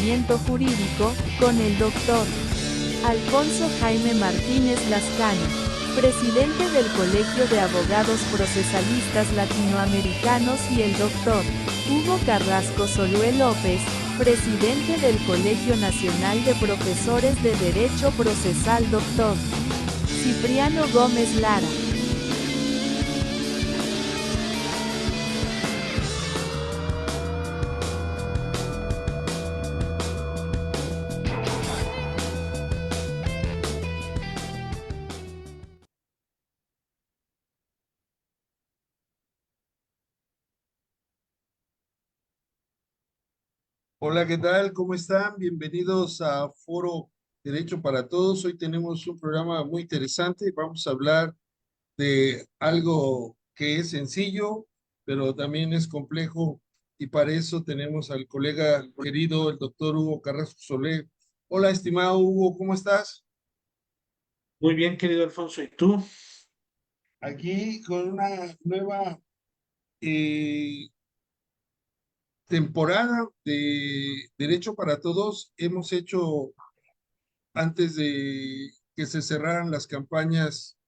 asesoramiento jurídico, con el Dr. Alfonso Jaime Martínez Lascano, presidente del Colegio de Abogados Procesalistas Latinoamericanos, y el Dr. Hugo Carrasco Solue López, presidente del Colegio Nacional de Profesores de Derecho Procesal, Dr. Cipriano Gómez Lara. Hola, ¿qué tal? ¿Cómo están? Bienvenidos a Foro Derecho para Todos. Hoy tenemos un programa muy interesante. Vamos a hablar de algo que es sencillo, pero también es complejo. Y para eso tenemos al colega querido, el doctor Hugo Carrasco Solé. Hola, estimado Hugo, ¿cómo estás? Muy bien, querido Alfonso, ¿y tú? Aquí con una nueva eh, temporada de Derecho para Todos. Hemos hecho antes de que se cerraran las campañas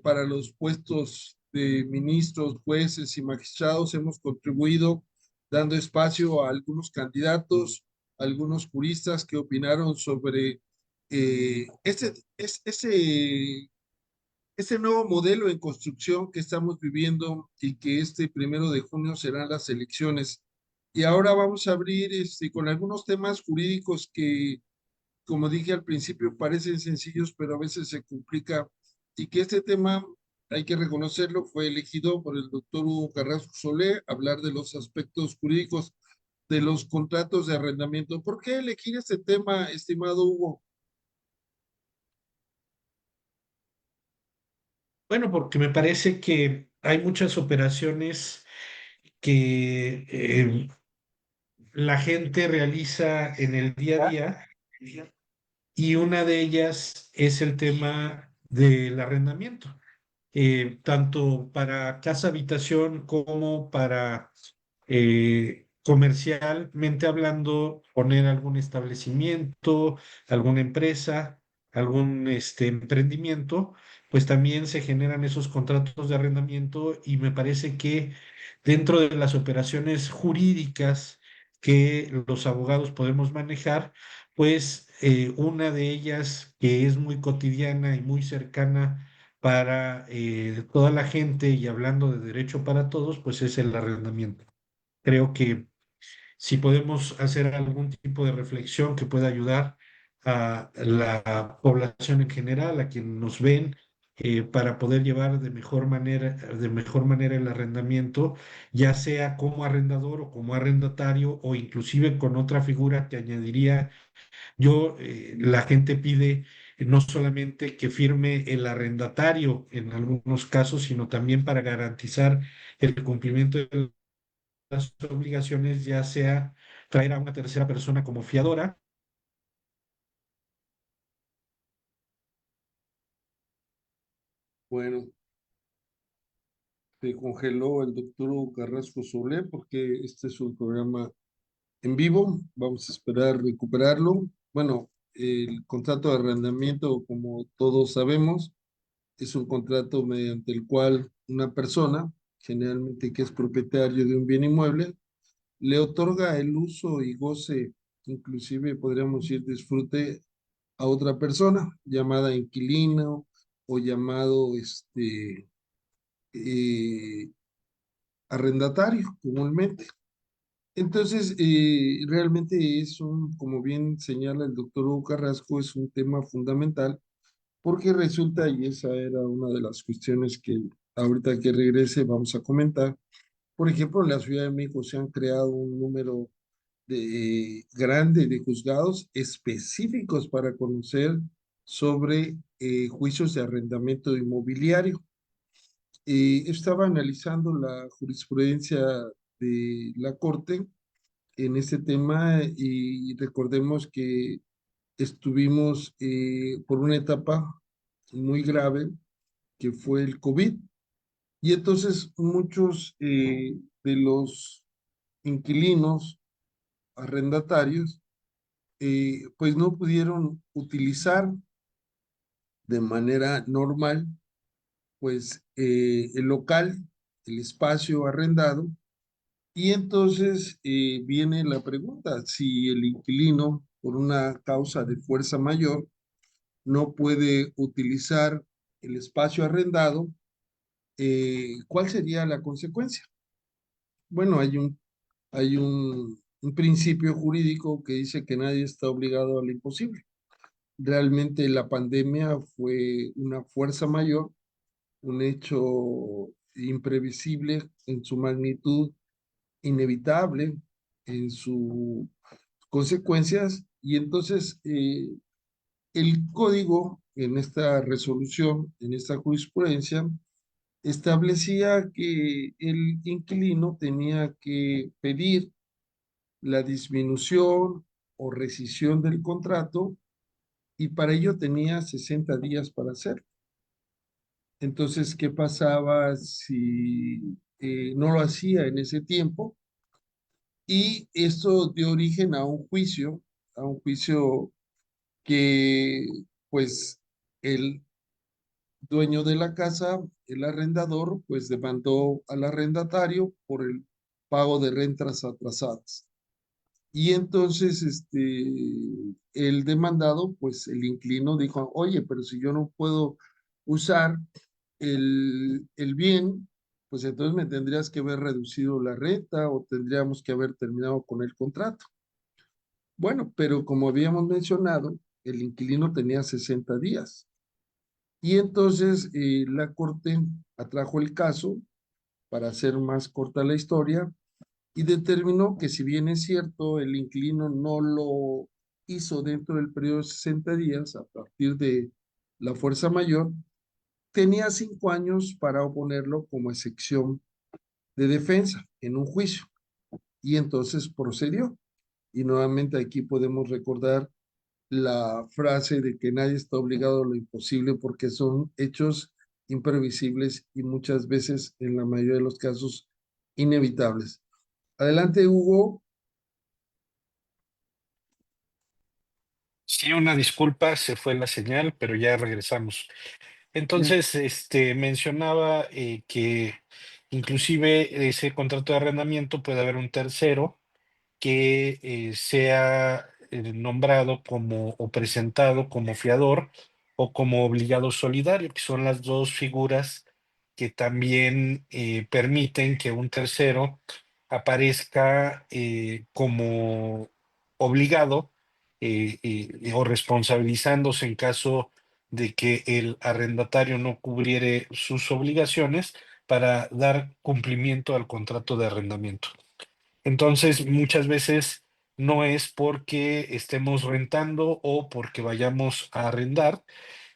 para los puestos de ministros, jueces y magistrados, hemos contribuido dando espacio a algunos candidatos, a algunos juristas que opinaron sobre ese nuevo modelo en construcción que estamos viviendo y que este 1 de junio serán las elecciones. Y ahora vamos a abrir con algunos temas jurídicos que, como dije al principio, parecen sencillos, pero a veces se complica, y que este tema, hay que reconocerlo, fue elegido por el doctor Hugo Carrasco Solé, hablar de los aspectos jurídicos de los contratos de arrendamiento. ¿Por qué elegir este tema, estimado Hugo? Bueno, porque me parece que hay muchas operaciones que la gente realiza en el día a día y una de ellas es el tema del arrendamiento, tanto para casa habitación como para comercialmente hablando, poner algún establecimiento, alguna empresa, algún emprendimiento, pues también se generan esos contratos de arrendamiento y me parece que dentro de las operaciones jurídicas que los abogados podemos manejar, pues una de ellas que es muy cotidiana y muy cercana para toda la gente y hablando de derecho para todos, pues es el arrendamiento. Creo que si podemos hacer algún tipo de reflexión que pueda ayudar a la población en general, a quienes nos ven, para poder llevar de mejor manera el arrendamiento, ya sea como arrendador o como arrendatario o inclusive con otra figura que añadiría yo, la gente pide no solamente que firme el arrendatario en algunos casos, sino también para garantizar el cumplimiento de las obligaciones, ya sea traer a una tercera persona como fiadora. Bueno, se congeló el doctor Hugo Carrasco Solé porque este es un programa en vivo. Vamos a esperar recuperarlo. Bueno, el contrato de arrendamiento, como todos sabemos, es un contrato mediante el cual una persona, generalmente que es propietario de un bien inmueble, le otorga el uso y goce, inclusive podríamos decir disfrute, a otra persona llamada inquilino o llamado eh, arrendatario comúnmente. Entonces, realmente es como bien señala el doctor Hugo Carrasco, es un tema fundamental porque resulta, y esa era una de las cuestiones que ahorita que regrese vamos a comentar. Por ejemplo, en la Ciudad de México se han creado un número grande de juzgados específicos para conocer sobre juicios de arrendamiento inmobiliario. Estaba analizando la jurisprudencia de la Corte en este tema, y recordemos que estuvimos por una etapa muy grave que fue el COVID, y entonces muchos de los inquilinos arrendatarios pues no pudieron utilizar de manera normal, pues el local, el espacio arrendado. Y entonces viene la pregunta, si el inquilino, por una causa de fuerza mayor, no puede utilizar el espacio arrendado, ¿cuál sería la consecuencia? Bueno, hay un principio jurídico que dice que nadie está obligado a lo imposible. Realmente la pandemia fue una fuerza mayor, un hecho imprevisible en su magnitud, inevitable en sus consecuencias, y entonces el código en esta resolución, en esta jurisprudencia, establecía que el inquilino tenía que pedir la disminución o rescisión del contrato, y para ello tenía 60 días para hacerlo. Entonces, ¿qué pasaba si no lo hacía en ese tiempo? Y esto dio origen a un juicio que, pues, el dueño de la casa, el arrendador, pues demandó al arrendatario por el pago de rentas atrasadas. Y entonces, el demandado, pues el inquilino dijo, oye, pero si yo no puedo usar el bien, pues entonces me tendrías que haber reducido la renta o tendríamos que haber terminado con el contrato. Bueno, pero como habíamos mencionado, el inquilino tenía 60 días. Y entonces la corte atrajo el caso, para hacer más corta la historia, y determinó que, si bien es cierto, el inquilino no lo hizo dentro del periodo de 60 días a partir de la fuerza mayor, tenía 5 años para oponerlo como excepción de defensa en un juicio. Y entonces procedió. Y nuevamente aquí podemos recordar la frase de que nadie está obligado a lo imposible, porque son hechos imprevisibles y muchas veces, en la mayoría de los casos, inevitables. Adelante, Hugo. Sí, una disculpa, se fue la señal, pero ya regresamos. Sí. Entonces, mencionaba que inclusive ese contrato de arrendamiento puede haber un tercero que sea nombrado como o presentado como fiador o como obligado solidario, que son las dos figuras que también permiten que un tercero aparezca como obligado o responsabilizándose en caso de que el arrendatario no cubriere sus obligaciones para dar cumplimiento al contrato de arrendamiento. Entonces, muchas veces no es porque estemos rentando o porque vayamos a arrendar,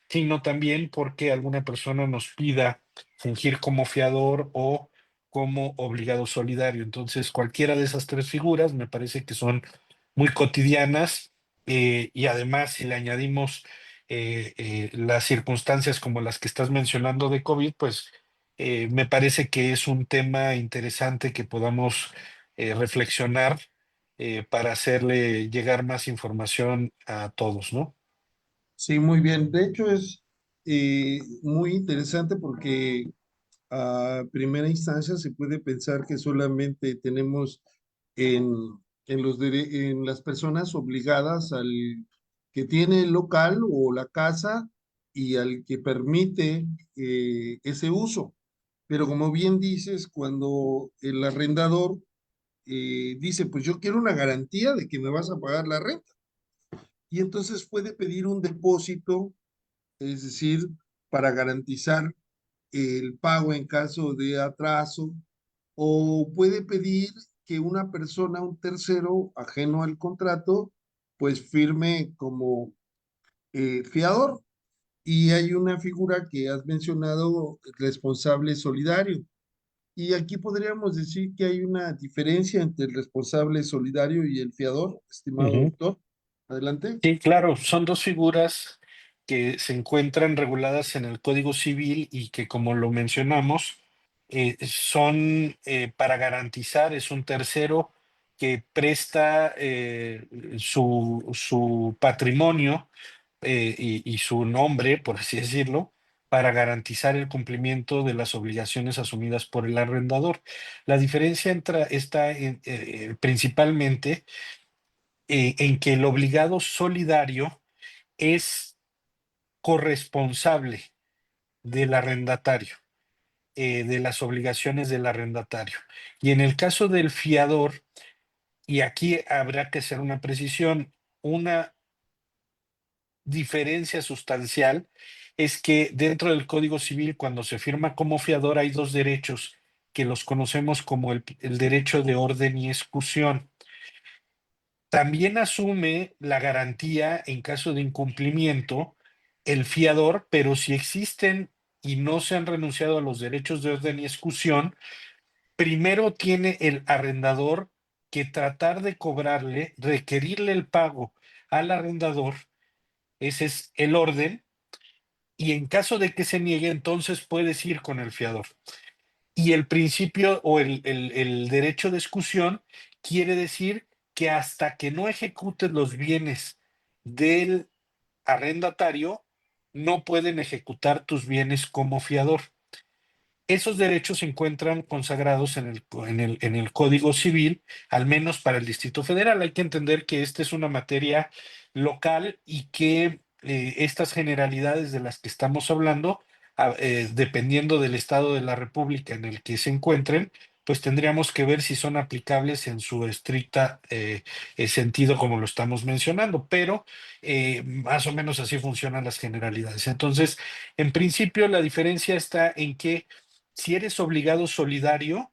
sino también porque alguna persona nos pida fungir como fiador o como obligado solidario. Entonces, cualquiera de esas tres figuras me parece que son muy cotidianas, y además, si le añadimos las circunstancias como las que estás mencionando de COVID, pues me parece que es un tema interesante que podamos reflexionar para hacerle llegar más información a todos, ¿no? Sí, muy bien. De hecho, es muy interesante porque a primera instancia se puede pensar que solamente tenemos en, en las personas obligadas, al que tiene el local o la casa y al que permite ese uso. Pero como bien dices, cuando el arrendador dice, pues yo quiero una garantía de que me vas a pagar la renta, y entonces puede pedir un depósito, es decir, para garantizar el pago en caso de atraso, o puede pedir que una persona, un tercero ajeno al contrato, pues firme como fiador. Y hay una figura que has mencionado, responsable solidario. Y aquí podríamos decir que hay una diferencia entre el responsable solidario y el fiador, estimado Ujú. doctor. Adelante. Sí, claro, son dos figuras que se encuentran reguladas en el Código Civil y que, como lo mencionamos, son para garantizar, es un tercero que presta su patrimonio y su nombre, por así decirlo, para garantizar el cumplimiento de las obligaciones asumidas por el arrendador. La diferencia está principalmente en que el obligado solidario es corresponsable del arrendatario, de las obligaciones del arrendatario. Y en el caso del fiador, y aquí habrá que hacer una precisión, una diferencia sustancial es que dentro del Código Civil, cuando se firma como fiador, hay dos derechos que los conocemos como el derecho de orden y exclusión. También asume la garantía en caso de incumplimiento el fiador, pero si existen y no se han renunciado a los derechos de orden y exclusión, primero tiene el arrendador que tratar de cobrarle, requerirle el pago al arrendador, ese es el orden, y en caso de que se niegue, entonces puedes ir con el fiador. Y el principio o el derecho de exclusión quiere decir que hasta que no ejecutes los bienes del arrendatario, no pueden ejecutar tus bienes como fiador. Esos derechos se encuentran consagrados en el Código Civil, al menos para el Distrito Federal. Hay que entender que esta es una materia local y que estas generalidades de las que estamos hablando, dependiendo del estado de la República en el que se encuentren, pues tendríamos que ver si son aplicables en su estricta sentido como lo estamos mencionando, pero más o menos así funcionan las generalidades. Entonces, en principio, la diferencia está en que si eres obligado solidario,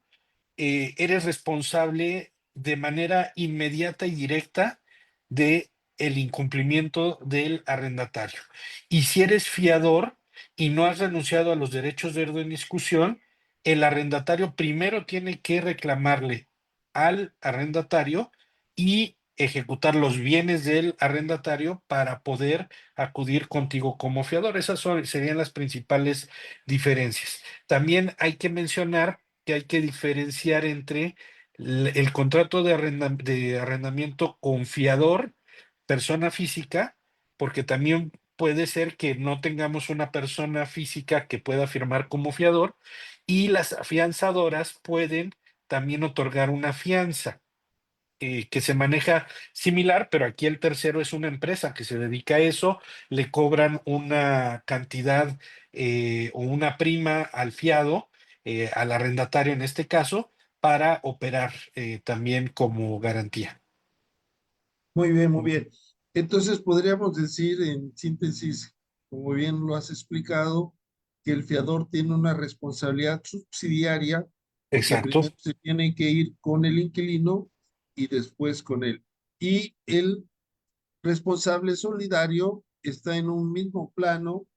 eres responsable de manera inmediata y directa de el incumplimiento del arrendatario. Y si eres fiador y no has renunciado a los derechos de orden y discusión, el arrendatario primero tiene que reclamarle al arrendatario y ejecutar los bienes del arrendatario para poder acudir contigo como fiador. Serían las principales diferencias. También hay que mencionar que hay que diferenciar entre el contrato de arrendamiento con fiador, persona física, porque también puede ser que no tengamos una persona física que pueda firmar como fiador, y las afianzadoras pueden también otorgar una fianza que se maneja similar, pero aquí el tercero es una empresa que se dedica a eso, le cobran una cantidad o una prima al fiado, al arrendatario en este caso, para operar también como garantía. Muy bien, muy bien. Entonces podríamos decir en síntesis, como bien lo has explicado, que el fiador tiene una responsabilidad subsidiaria porque Exacto, primero se tiene que ir con el inquilino y después con él. Y el responsable solidario está en un mismo plano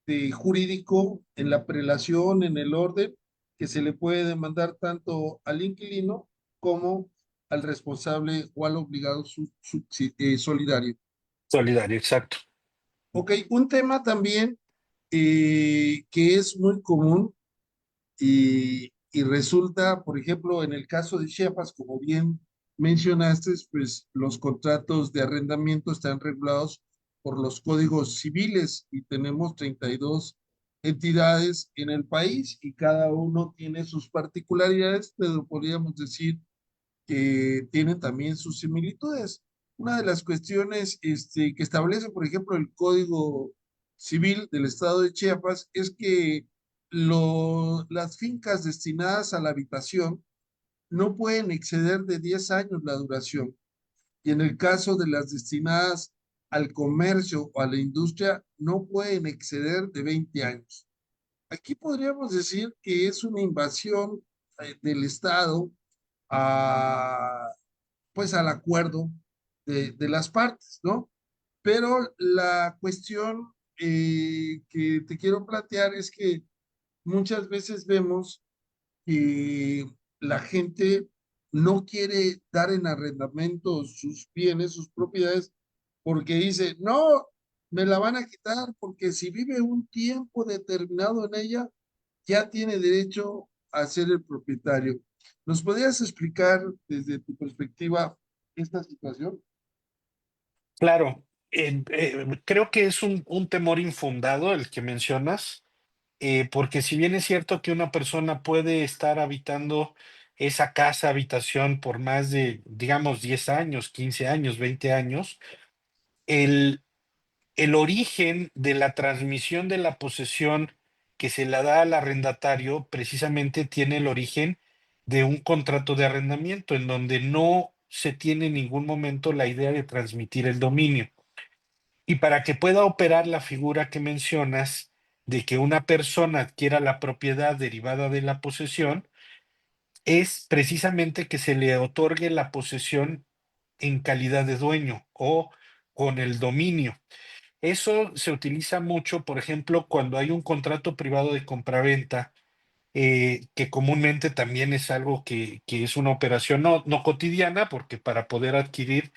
de jurídico, en la prelación, en el orden, que se le puede demandar tanto al inquilino como al responsable o al obligado solidario. solidario, exacto. Ok, un tema también que es muy común y resulta, por ejemplo, en el caso de Chiapas, como bien mencionaste, pues los contratos de arrendamiento están regulados por los códigos civiles y tenemos 32 entidades en el país y cada uno tiene sus particularidades, pero podríamos decir que tienen también sus similitudes. Una de las cuestiones que establece, por ejemplo, el Código Civil del Estado de Chiapas es que las fincas destinadas a la habitación no pueden exceder de 10 años la duración. Y en el caso de las destinadas al comercio o a la industria, no pueden exceder de 20 años. Aquí podríamos decir que es una invasión del Estado a, pues al acuerdo de las partes, ¿no? Pero la cuestión que te quiero plantear es que muchas veces vemos que la gente no quiere dar en arrendamiento sus bienes, sus propiedades, porque dice, no, me la van a quitar porque si vive un tiempo determinado en ella, ya tiene derecho a ser el propietario. ¿Nos podrías explicar desde tu perspectiva esta situación? Claro, creo que es un temor infundado el que mencionas, porque si bien es cierto que una persona puede estar habitando esa casa, habitación por más de, digamos, 10 años, 15 años, 20 años, el, el origen de la transmisión de la posesión que se la da al arrendatario precisamente tiene el origen de un contrato de arrendamiento en donde no se tiene en ningún momento la idea de transmitir el dominio. Y para que pueda operar la figura que mencionas de que una persona adquiera la propiedad derivada de la posesión, es precisamente que se le otorgue la posesión en calidad de dueño o con el dominio. Eso se utiliza mucho, por ejemplo, cuando hay un contrato privado de compraventa, que comúnmente también es algo que es una operación no cotidiana, porque para poder adquirir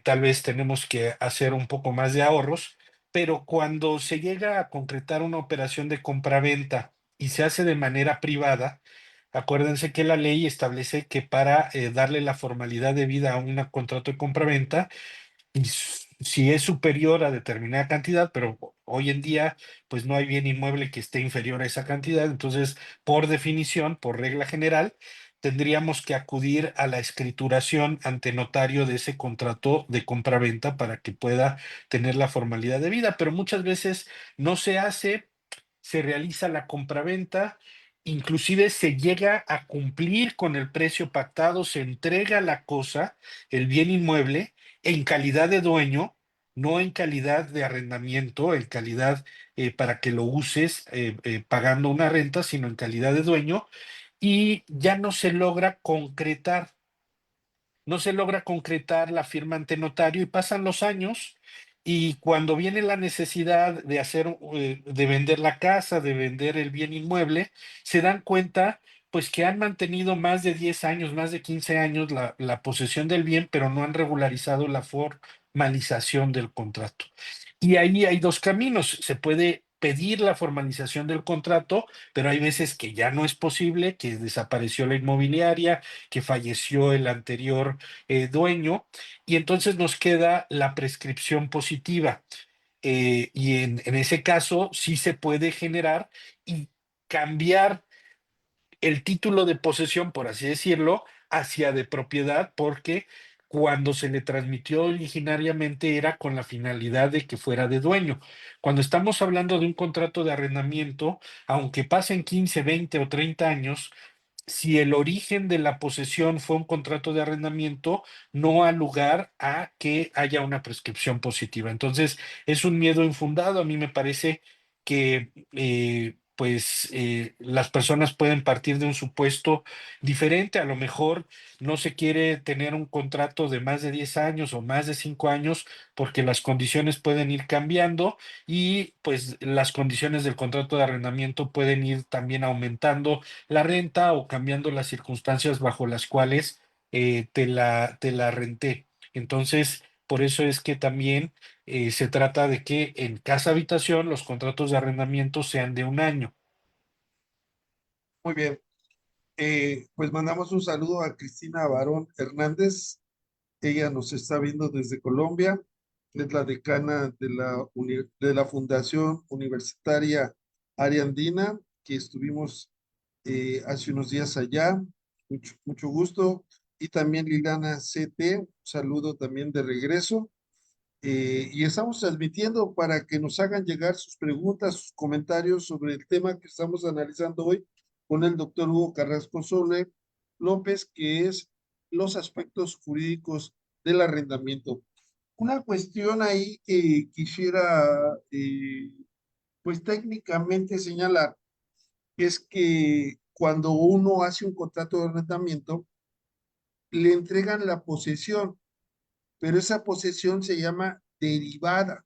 tal vez tenemos que hacer un poco más de ahorros, pero cuando se llega a concretar una operación de compraventa y se hace de manera privada, acuérdense que la ley establece que para darle la formalidad de vida a un contrato de compraventa, y si es superior a determinada cantidad, pero hoy en día pues no hay bien inmueble que esté inferior a esa cantidad, entonces por definición, por regla general, tendríamos que acudir a la escrituración ante notario de ese contrato de compraventa para que pueda tener la formalidad de vida, pero muchas veces no se hace, se realiza la compraventa, inclusive se llega a cumplir con el precio pactado, se entrega la cosa, el bien inmueble, en calidad de dueño, no en calidad de arrendamiento, en calidad para que lo uses pagando una renta, sino en calidad de dueño, y ya no se logra concretar la firma ante notario y pasan los años y cuando viene la necesidad de hacer, de vender la casa, de vender el bien inmueble, se dan cuenta pues que han mantenido más de 10 años, más de 15 años la posesión del bien, pero no han regularizado la formalización del contrato. Y ahí hay dos caminos. Se puede pedir la formalización del contrato, pero hay veces que ya no es posible, que desapareció la inmobiliaria, que falleció el anterior dueño, y entonces nos queda la prescripción positiva. Y en ese caso sí se puede generar y cambiar el título de posesión, por así decirlo, hacia de propiedad, porque cuando se le transmitió originariamente era con la finalidad de que fuera de dueño. Cuando estamos hablando de un contrato de arrendamiento, aunque pasen 15, 20 o 30 años, si el origen de la posesión fue un contrato de arrendamiento, no ha lugar a que haya una prescripción positiva. Entonces, es un miedo infundado. A mí me parece que las personas pueden partir de un supuesto diferente. A lo mejor no se quiere tener un contrato de más de 10 años o más de 5 años porque las condiciones pueden ir cambiando y pues las condiciones del contrato de arrendamiento pueden ir también aumentando la renta o cambiando las circunstancias bajo las cuales te la renté. Entonces, por eso es que también se trata de que en casa habitación los contratos de arrendamiento sean de un año. Muy bien. Pues mandamos un saludo a Cristina Barón Hernández. Ella nos está viendo desde Colombia. Es la decana de de la Fundación Universitaria Área Andina, que estuvimos hace unos días allá. Mucho gusto. Y también Liliana CT, un saludo también de regreso. Y estamos transmitiendo para que nos hagan llegar sus preguntas, sus comentarios sobre el tema que estamos analizando hoy con el doctor Hugo Carrasco Sole López, que es los aspectos jurídicos del arrendamiento. Una cuestión ahí que quisiera, pues técnicamente señalar, es que cuando uno hace un contrato de arrendamiento, le entregan la posesión, pero esa posesión se llama derivada.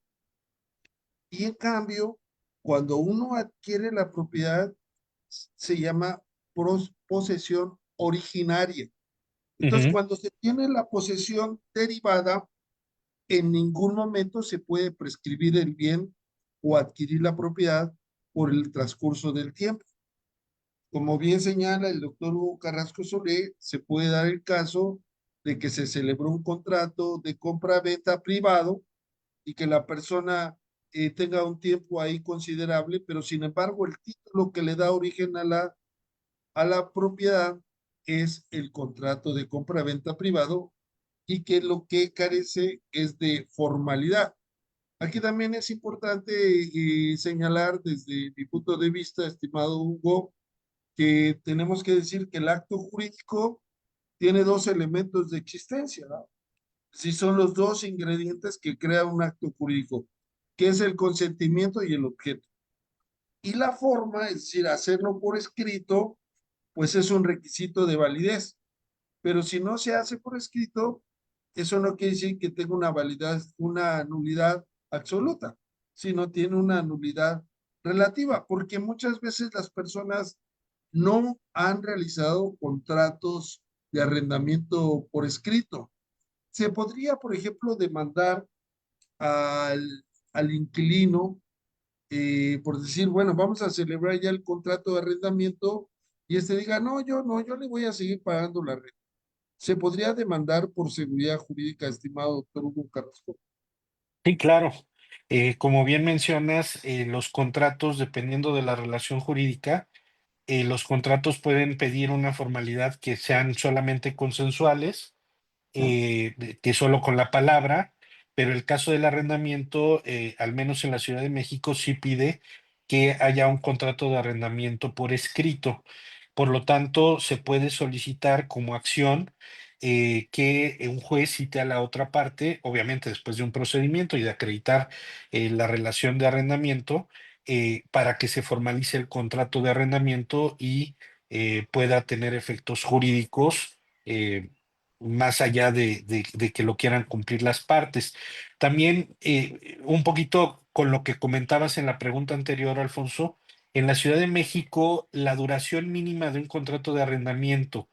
Y en cambio, cuando uno adquiere la propiedad, se llama posesión originaria. Entonces, Ujú. cuando se tiene la posesión derivada, en ningún momento se puede prescribir el bien o adquirir la propiedad por el transcurso del tiempo. Como bien señala el doctor Hugo Carrasco Solé, se puede dar el caso de que se celebró un contrato de compra-venta privado y que la persona tenga un tiempo ahí considerable, pero sin embargo el título que le da origen a la propiedad es el contrato de compra-venta privado y que lo que carece es de formalidad. Aquí también es importante señalar desde mi punto de vista, estimado Hugo, que tenemos que decir que el acto jurídico tiene dos elementos de existencia, ¿no? Si son los dos ingredientes que crean un acto jurídico, que es el consentimiento y el objeto. Y la forma, es decir, hacerlo por escrito, pues es un requisito de validez. Pero si no se hace por escrito, eso no quiere decir que tenga una validez, una nulidad absoluta, sino tiene una nulidad relativa, porque muchas veces las personas no han realizado contratos de arrendamiento por escrito. Se podría, por ejemplo, demandar al inquilino por decir, bueno, vamos a celebrar ya el contrato de arrendamiento y este diga, no, yo le voy a seguir pagando la renta. Se podría demandar por seguridad jurídica, estimado doctor Hugo Carrasco. Sí, claro. Como bien mencionas, los contratos, dependiendo de la relación jurídica, los contratos pueden pedir una formalidad que sean solamente consensuales, que solo con la palabra, pero el caso del arrendamiento, al menos en la Ciudad de México, sí pide que haya un contrato de arrendamiento por escrito. Por lo tanto, se puede solicitar como acción que un juez cite a la otra parte, obviamente después de un procedimiento y de acreditar la relación de arrendamiento, para que se formalice el contrato de arrendamiento y pueda tener efectos jurídicos más allá de que lo quieran cumplir las partes. También un poquito con lo que comentabas en la pregunta anterior, Alfonso, en la Ciudad de México, la duración mínima de un contrato de arrendamiento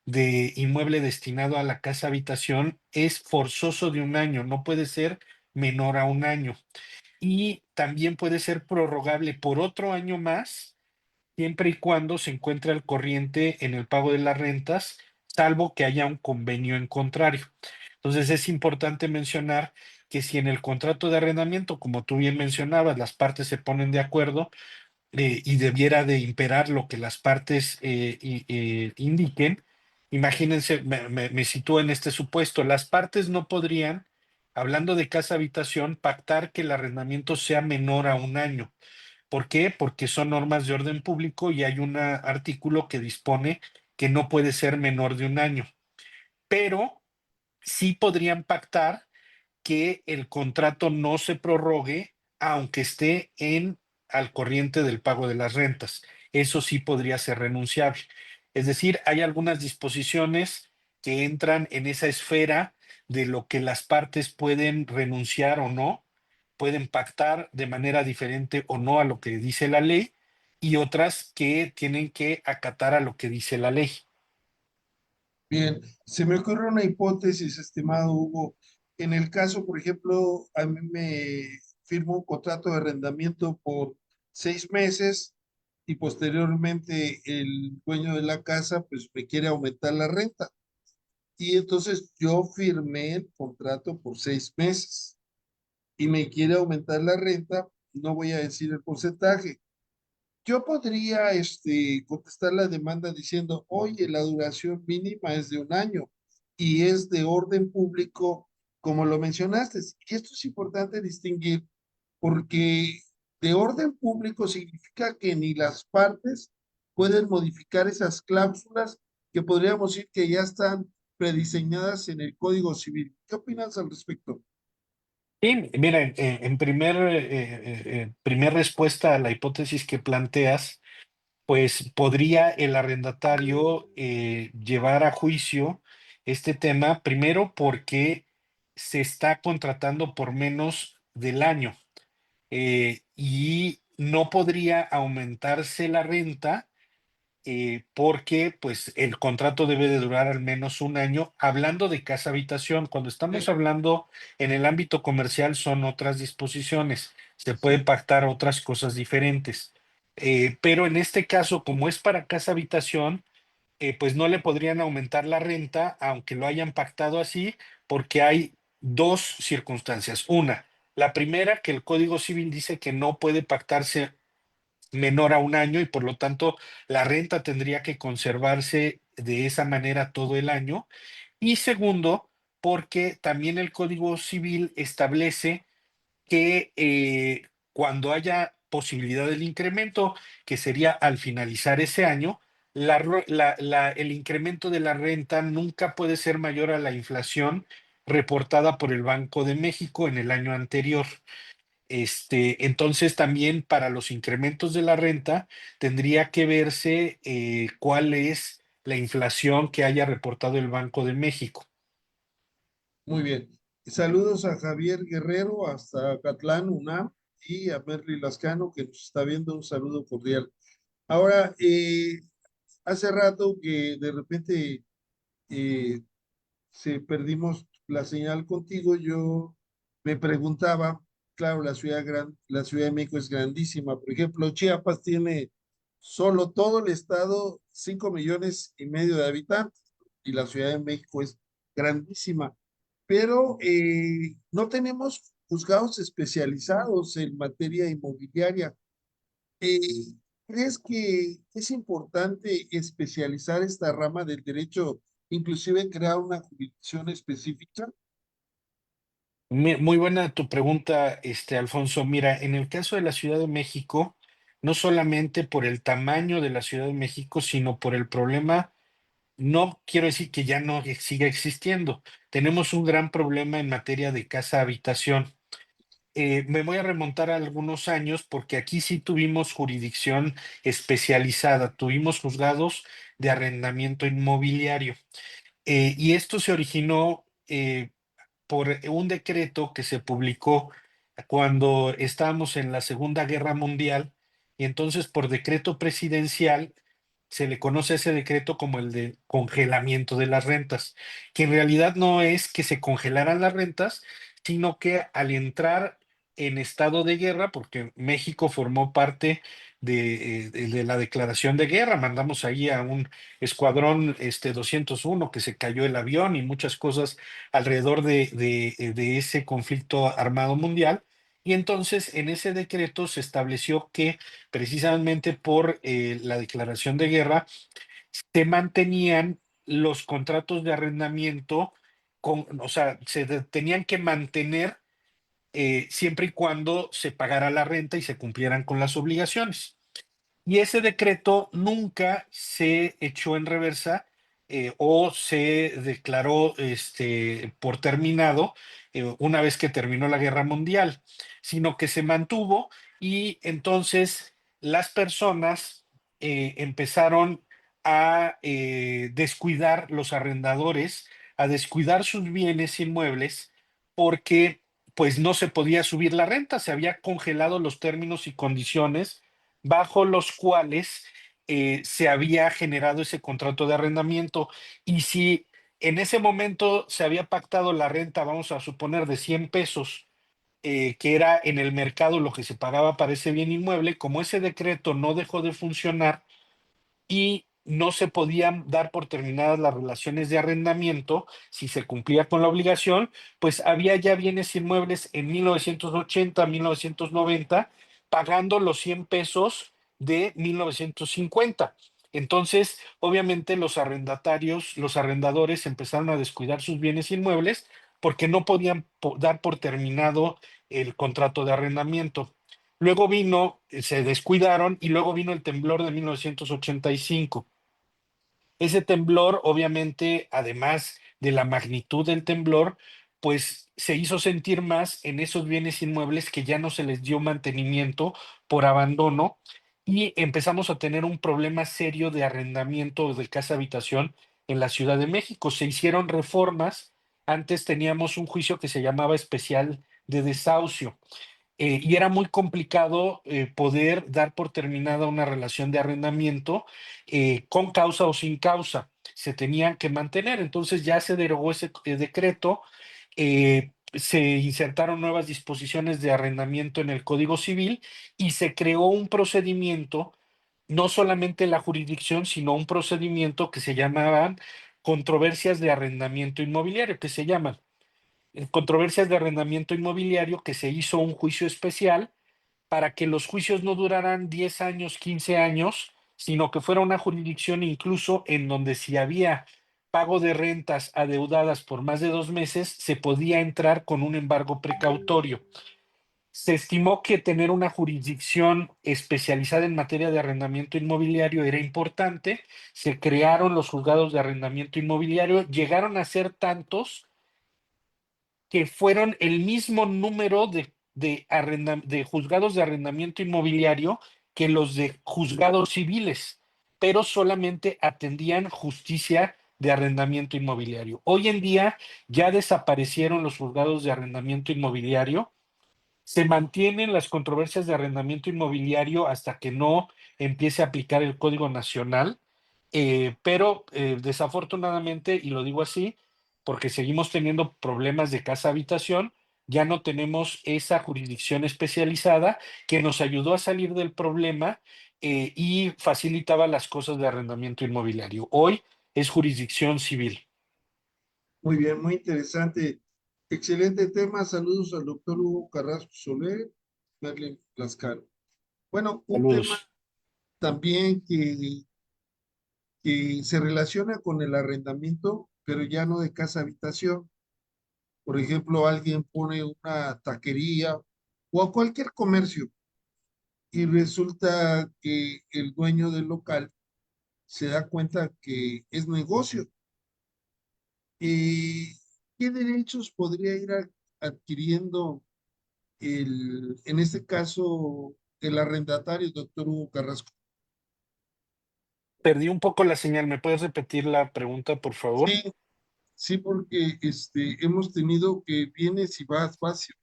de inmueble destinado a la casa habitación es forzoso de un año, no puede ser menor a un año. Y también puede ser prorrogable por otro año más siempre y cuando se encuentre al corriente en el pago de las rentas, salvo que haya un convenio en contrario. Entonces es importante mencionar que si en el contrato de arrendamiento, como tú bien mencionabas, las partes se ponen de acuerdo y debiera de imperar lo que las partes indiquen, imagínense, me sitúo en este supuesto, las partes no podrían, hablando de casa habitación, pactar que el arrendamiento sea menor a un año. ¿Por qué? Porque son normas de orden público y hay un artículo que dispone que no puede ser menor de un año, pero sí podrían pactar que el contrato no se prorrogue aunque esté en al corriente del pago de las rentas. Eso sí podría ser renunciable. Es decir, hay algunas disposiciones que entran en esa esfera de lo que las partes pueden renunciar o no, pueden pactar de manera diferente o no a lo que dice la ley y otras que tienen que acatar a lo que dice la ley. Bien, se me ocurre una hipótesis, estimado Hugo. En el caso, por ejemplo, a mí me firmo un contrato de arrendamiento por 6 meses y posteriormente el dueño de la casa pues me quiere aumentar la renta. Y entonces yo firmé el contrato por 6 meses y me quiere aumentar la renta, no voy a decir el porcentaje. Yo podría contestar la demanda diciendo, oye, la duración mínima es de un año y es de orden público, como lo mencionaste. Y esto es importante distinguir porque de orden público significa que ni las partes pueden modificar esas cláusulas que podríamos decir que ya están prediseñadas en el Código Civil. ¿Qué opinas al respecto? Sí, mira, en primer respuesta a la hipótesis que planteas, pues podría el arrendatario llevar a juicio este tema, primero porque se está contratando por menos del año y no podría aumentarse la renta porque pues el contrato debe de durar al menos un año. Hablando de casa habitación, cuando estamos Sí, hablando en el ámbito comercial son otras disposiciones, se pueden sí. pactar otras cosas diferentes. Pero en este caso, como es para casa habitación, pues no le podrían aumentar la renta, aunque lo hayan pactado así, porque hay dos circunstancias. Una, la primera, que el Código Civil dice que no puede pactarse menor a un año y por lo tanto la renta tendría que conservarse de esa manera todo el año. Y segundo, porque también el Código Civil establece que cuando haya posibilidad del incremento, que sería al finalizar ese año, el incremento de la renta nunca puede ser mayor a la inflación reportada por el Banco de México en el año anterior. Entonces también para los incrementos de la renta tendría que verse cuál es la inflación que haya reportado el Banco de México. Muy bien. Saludos a Javier Guerrero hasta Catlán, UNAM, y a Merly Lascano, que nos está viendo. Un saludo cordial. Ahora, hace rato que de repente eh, se perdimos la señal contigo, yo me preguntaba, claro, la Ciudad de México es grandísima. Por ejemplo, Chiapas tiene solo todo el estado 5,5 millones de habitantes y la Ciudad de México es grandísima, pero no tenemos juzgados especializados en materia inmobiliaria. Eh, ¿Crees que es importante especializar esta rama del derecho, inclusive crear una jurisdicción específica? Muy buena tu pregunta, Alfonso. Mira, en el caso de la Ciudad de México, no solamente por el tamaño de la Ciudad de México, sino por el problema, no quiero decir que ya no siga existiendo. Tenemos un gran problema en materia de casa habitación. Me voy a remontar a algunos años porque aquí sí tuvimos jurisdicción especializada, tuvimos juzgados de arrendamiento inmobiliario. Y esto se originó por un decreto que se publicó cuando estábamos en la Segunda Guerra Mundial, y entonces por decreto presidencial se le conoce a ese decreto como el de congelamiento de las rentas, que en realidad no es que se congelaran las rentas, sino que al entrar en estado de guerra, porque México formó parte de la declaración de guerra, mandamos ahí a un escuadrón 201 que se cayó el avión y muchas cosas alrededor de ese conflicto armado mundial. Y entonces en ese decreto se estableció que precisamente por la declaración de guerra se mantenían los contratos de arrendamiento, o sea, tenían que mantener siempre y cuando se pagara la renta y se cumplieran con las obligaciones. Y ese decreto nunca se echó en reversa o se declaró por terminado una vez que terminó la guerra mundial, sino que se mantuvo y entonces las personas empezaron a descuidar los arrendadores, a descuidar sus bienes inmuebles porque pues no se podía subir la renta, se había congelado los términos y condiciones bajo los cuales se había generado ese contrato de arrendamiento. Y si en ese momento se había pactado la renta, vamos a suponer, de 100 pesos, que era en el mercado lo que se pagaba para ese bien inmueble, como ese decreto no dejó de funcionar, y no se podían dar por terminadas las relaciones de arrendamiento si se cumplía con la obligación, pues había ya bienes inmuebles en 1980, 1990, pagando los 100 pesos de 1950. Entonces, obviamente los arrendatarios, los arrendadores empezaron a descuidar sus bienes inmuebles porque no podían dar por terminado el contrato de arrendamiento. Luego vino, se descuidaron y luego vino el temblor de 1985. Ese temblor, obviamente, además de la magnitud del temblor, pues se hizo sentir más en esos bienes inmuebles que ya no se les dio mantenimiento por abandono y empezamos a tener un problema serio de arrendamiento de casa habitación en la Ciudad de México. Se hicieron reformas. Antes teníamos un juicio que se llamaba especial de desahucio y era muy complicado poder dar por terminada una relación de arrendamiento con causa o sin causa. Se tenían que mantener. Entonces ya se derogó ese decreto. se insertaron nuevas disposiciones de arrendamiento en el Código Civil y se creó un procedimiento, no solamente la jurisdicción, sino un procedimiento que se llamaban controversias de arrendamiento inmobiliario, que se llaman controversias de arrendamiento inmobiliario, que se hizo un juicio especial para que los juicios no duraran 10 años, 15 años, sino que fuera una jurisdicción incluso en donde si había pago de rentas adeudadas por más de 2 meses, se podía entrar con un embargo precautorio. Se estimó que tener una jurisdicción especializada en materia de arrendamiento inmobiliario era importante. Se crearon los juzgados de arrendamiento inmobiliario, llegaron a ser tantos que fueron el mismo número de juzgados de arrendamiento inmobiliario que los de juzgados civiles, pero solamente atendían justicia de arrendamiento inmobiliario. Hoy en día ya desaparecieron los juzgados de arrendamiento inmobiliario. Se mantienen las controversias de arrendamiento inmobiliario hasta que no empiece a aplicar el Código Nacional, pero desafortunadamente, y lo digo así, porque seguimos teniendo problemas de casa-habitación, ya no tenemos esa jurisdicción especializada que nos ayudó a salir del problema y facilitaba las cosas de arrendamiento inmobiliario. Hoy es jurisdicción civil. Muy bien, muy interesante. Excelente tema. Saludos al doctor Hugo Carrasco Soler, Merlin Lascano. Bueno, un tema Saludos. también que se relaciona con el arrendamiento, pero ya no de casa habitación. Por ejemplo, alguien pone una taquería o a cualquier comercio y resulta que el dueño del local se da cuenta que es negocio. ¿Qué derechos podría ir adquiriendo en este caso, el arrendatario, doctor Hugo Carrasco? Perdí un poco la señal. ¿Me puedes repetir la pregunta, por favor? Sí, sí, porque hemos tenido que vienes y vas fácil.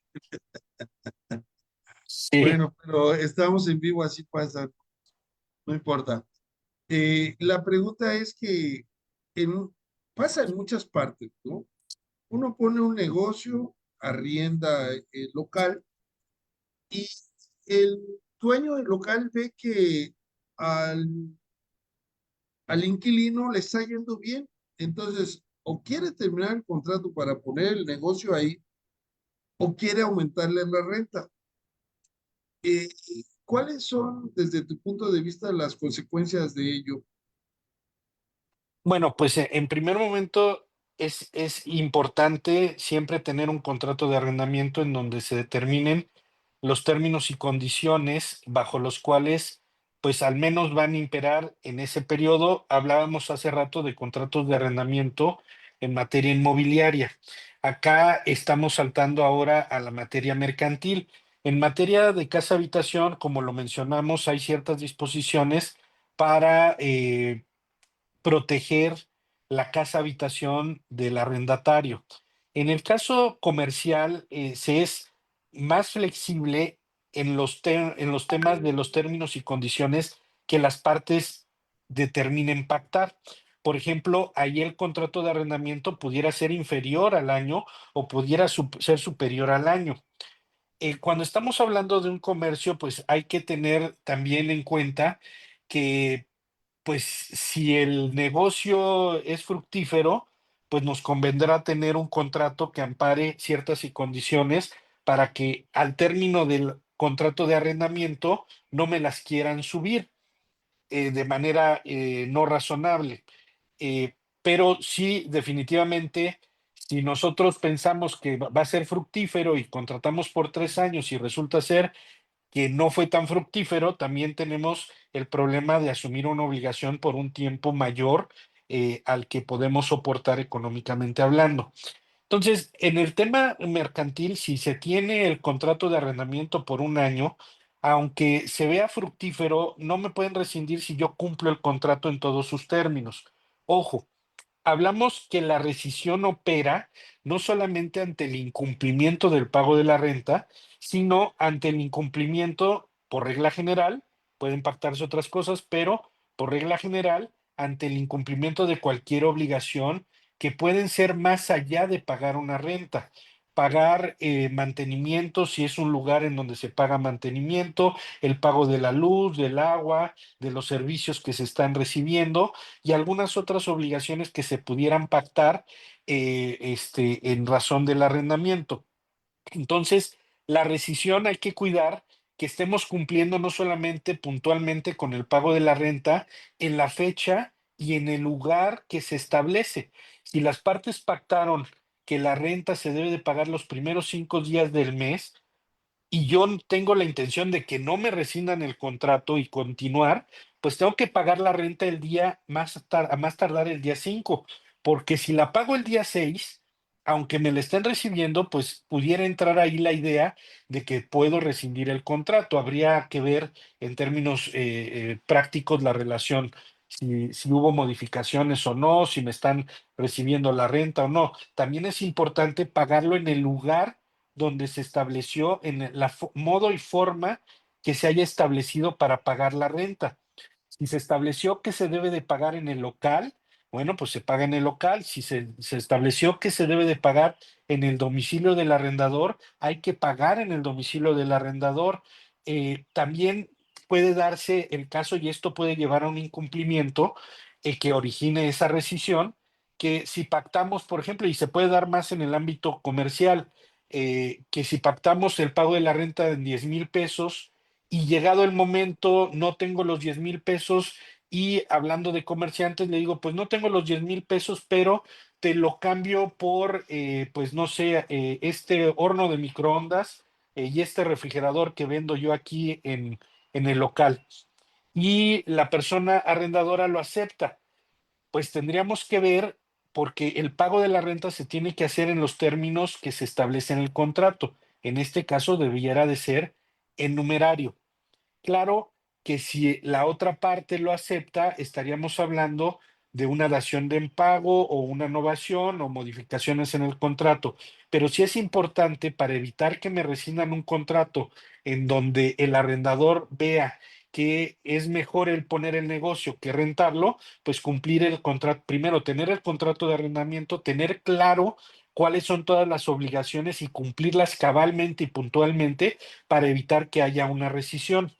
Sí. Bueno, pero estamos en vivo, así pasa, no importa. La pregunta es que en, pasa en muchas partes, ¿no? Uno pone un negocio, arrienda el local y el dueño del local ve que al, al inquilino le está yendo bien, entonces o quiere terminar el contrato para poner el negocio ahí o quiere aumentarle la renta. Eh, ¿Cuáles son, desde tu punto de vista, las consecuencias de ello? Bueno, pues en primer momento es importante siempre tener un contrato de arrendamiento en donde se determinen los términos y condiciones bajo los cuales pues al menos van a imperar en ese periodo. Hablábamos hace rato de contratos de arrendamiento en materia inmobiliaria. Acá estamos saltando ahora a la materia mercantil. En materia de casa habitación, como lo mencionamos, hay ciertas disposiciones para proteger la casa habitación del arrendatario. En el caso comercial, se es más flexible en los temas de los términos y condiciones que las partes determinen pactar. Por ejemplo, ahí el contrato de arrendamiento pudiera ser inferior al año o pudiera ser superior al año. Cuando estamos hablando de un comercio, pues hay que tener también en cuenta que pues si el negocio es fructífero, pues nos convendrá tener un contrato que ampare ciertas y condiciones para que al término del contrato de arrendamiento no me las quieran subir de manera no razonable. Pero sí, definitivamente, si nosotros pensamos que va a ser fructífero y contratamos por 3 años y resulta ser que no fue tan fructífero, también tenemos el problema de asumir una obligación por un tiempo mayor al que podemos soportar económicamente hablando. Entonces, en el tema mercantil, si se tiene el contrato de arrendamiento por un año, aunque se vea fructífero, no me pueden rescindir si yo cumplo el contrato en todos sus términos. Ojo, hablamos que la rescisión opera no solamente ante el incumplimiento del pago de la renta, sino ante el incumplimiento, por regla general, pueden pactarse otras cosas, pero por regla general, ante el incumplimiento de cualquier obligación que pueden ser más allá de pagar una renta. pagar mantenimiento, si es un lugar en donde se paga mantenimiento, el pago de la luz, del agua, de los servicios que se están recibiendo y algunas otras obligaciones que se pudieran pactar en razón del arrendamiento. Entonces, la rescisión hay que cuidar que estemos cumpliendo no solamente puntualmente con el pago de la renta en la fecha y en el lugar que se establece. Si las partes pactaron que la renta se debe de pagar los primeros 5 días del mes, y yo tengo la intención de que no me rescindan el contrato y continuar, pues tengo que pagar la renta el día a más tardar el día 5, porque si la pago el día 6, aunque me la estén recibiendo, pues pudiera entrar ahí la idea de que puedo rescindir el contrato. Habría que ver en términos prácticos la relación, si hubo modificaciones o no, si me están recibiendo la renta o no. También es importante pagarlo en el lugar donde se estableció en modo y forma que se haya establecido para pagar la renta. Si se estableció que se debe de pagar en el local, bueno, pues se paga en el local. Si se estableció que se debe de pagar en el domicilio del arrendador, hay que pagar en el domicilio del arrendador. También puede darse el caso, y esto puede llevar a un incumplimiento que origine esa rescisión, que si pactamos, por ejemplo, y se puede dar más en el ámbito comercial, que si pactamos el pago de la renta en 10,000 pesos y llegado el momento no tengo los 10,000 pesos, y hablando de comerciantes le digo, pues no tengo los 10,000 pesos, pero te lo cambio por, pues no sé, este horno de microondas y este refrigerador que vendo yo aquí en el local. Y la persona arrendadora lo acepta, pues tendríamos que ver, porque el pago de la renta se tiene que hacer en los términos que se establecen en el contrato. En este caso debiera de ser en numerario. Claro que si la otra parte lo acepta, estaríamos hablando de una dación de impago o una novación o modificaciones en el contrato. Pero sí es importante, para evitar que me rescindan un contrato en donde el arrendador vea que es mejor el poner el negocio que rentarlo, pues cumplir el contrato, primero tener el contrato de arrendamiento, tener claro cuáles son todas las obligaciones y cumplirlas cabalmente y puntualmente para evitar que haya una rescisión,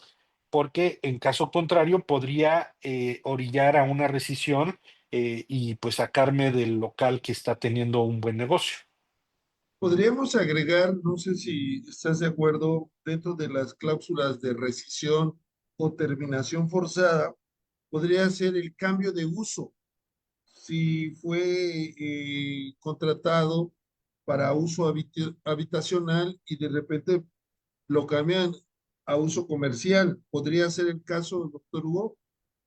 porque en caso contrario podría orillar a una rescisión y pues sacarme del local que está teniendo un buen negocio. Podríamos agregar, no sé si estás de acuerdo, dentro de las cláusulas de rescisión o terminación forzada, podría ser el cambio de uso. Si fue contratado para uso habitacional y de repente lo cambian a uso comercial, ¿podría ser el caso, doctor Hugo?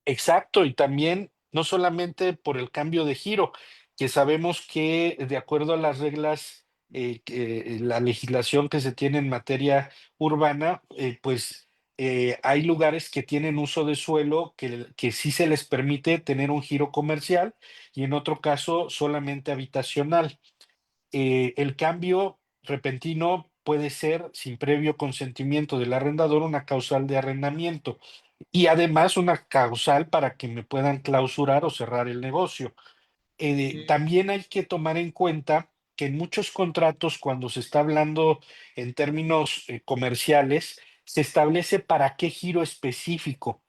Exacto, y también no solamente por el cambio de giro, que sabemos que de acuerdo a las reglas, la legislación que se tiene en materia urbana, pues hay lugares que tienen uso de suelo que sí se les permite tener un giro comercial y en otro caso solamente habitacional. El cambio repentino puede ser, sin previo consentimiento del arrendador, una causal de arrendamiento y además una causal para que me puedan clausurar o cerrar el negocio. Sí. También hay que tomar en cuenta que en muchos contratos, cuando se está hablando en términos comerciales, se establece para qué giro específico.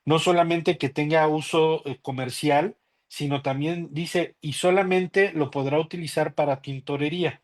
No solamente que tenga uso comercial, sino también dice, y solamente lo podrá utilizar para tintorería.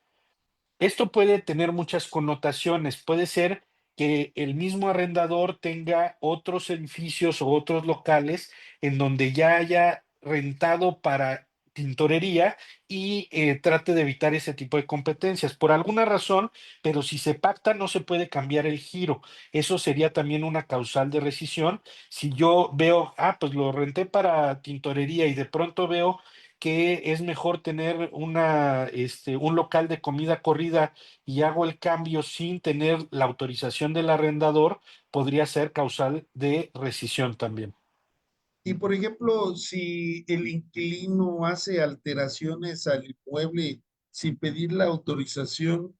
Esto puede tener muchas connotaciones. Puede ser que el mismo arrendador tenga otros edificios o otros locales en donde ya haya rentado para tintorería y trate de evitar ese tipo de competencias por alguna razón, pero si se pacta no se puede cambiar el giro. Eso sería también una causal de rescisión. Si yo veo, pues lo renté para tintorería y de pronto veo que es mejor tener un local de comida corrida y hago el cambio sin tener la autorización del arrendador, podría ser causal de rescisión también. Y por ejemplo, si el inquilino hace alteraciones al inmueble sin pedir la autorización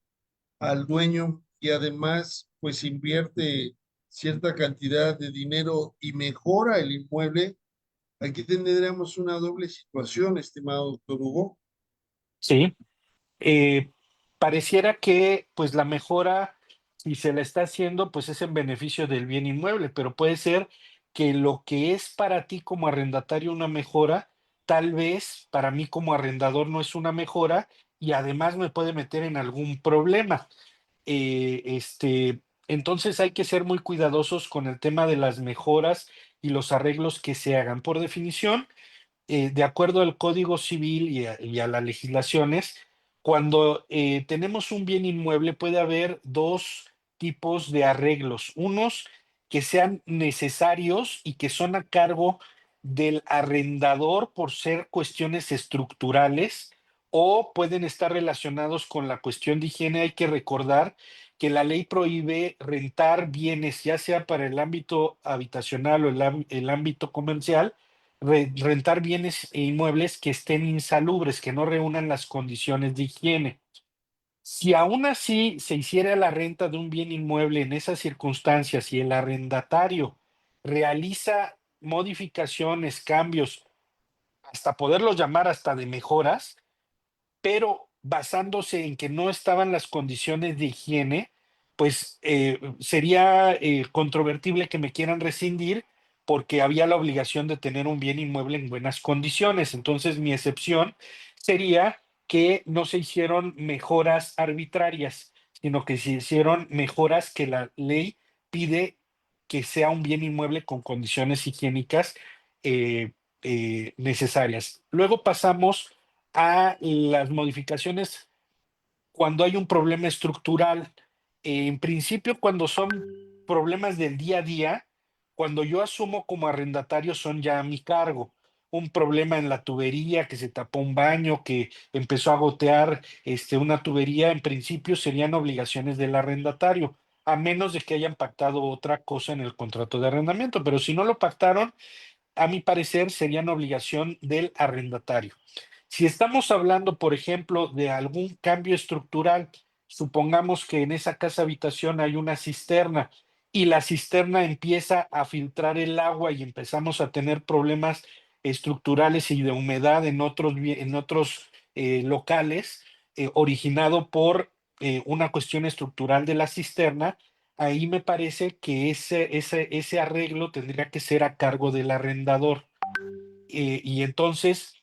al dueño y además pues invierte cierta cantidad de dinero y mejora el inmueble, aquí tendríamos una doble situación, estimado doctor Hugo. Sí. Eh, pareciera que pues la mejora, si se la está haciendo, pues es en beneficio del bien inmueble, pero puede ser que lo que es para ti como arrendatario una mejora, tal vez para mí como arrendador no es una mejora y además me puede meter en algún problema. Entonces hay que ser muy cuidadosos con el tema de las mejoras y los arreglos que se hagan. Por definición, de acuerdo al Código Civil y a las legislaciones, cuando tenemos un bien inmueble puede haber dos tipos de arreglos. Unos que sean necesarios y que son a cargo del arrendador por ser cuestiones estructurales o pueden estar relacionados con la cuestión de higiene. Hay que recordar que la ley prohíbe rentar bienes, ya sea para el ámbito habitacional o el ámbito comercial, rentar bienes e inmuebles que estén insalubres, que no reúnan las condiciones de higiene. Si aún así se hiciera la renta de un bien inmueble en esas circunstancias y el arrendatario realiza modificaciones, cambios, hasta poderlos llamar hasta de mejoras, pero basándose en que no estaban las condiciones de higiene, pues sería controvertible que me quieran rescindir porque había la obligación de tener un bien inmueble en buenas condiciones. Entonces, mi excepción sería que no se hicieron mejoras arbitrarias, sino que se hicieron mejoras que la ley pide que sea un bien inmueble con condiciones higiénicas eh, necesarias. Luego pasamos a las modificaciones cuando hay un problema estructural. En principio, cuando son problemas del día a día, cuando yo asumo como arrendatario son ya a mi cargo. Un problema en la tubería, que se tapó un baño, que empezó a gotear una tubería, en principio serían obligaciones del arrendatario, a menos de que hayan pactado otra cosa en el contrato de arrendamiento. Pero si no lo pactaron, a mi parecer, serían obligación del arrendatario. Si estamos hablando, por ejemplo, de algún cambio estructural, supongamos que en esa casa habitación hay una cisterna y la cisterna empieza a filtrar el agua y empezamos a tener problemas estructurales y de humedad en otros locales, originado por una cuestión estructural de la cisterna. Ahí me parece que ese arreglo tendría que ser a cargo del arrendador. Y entonces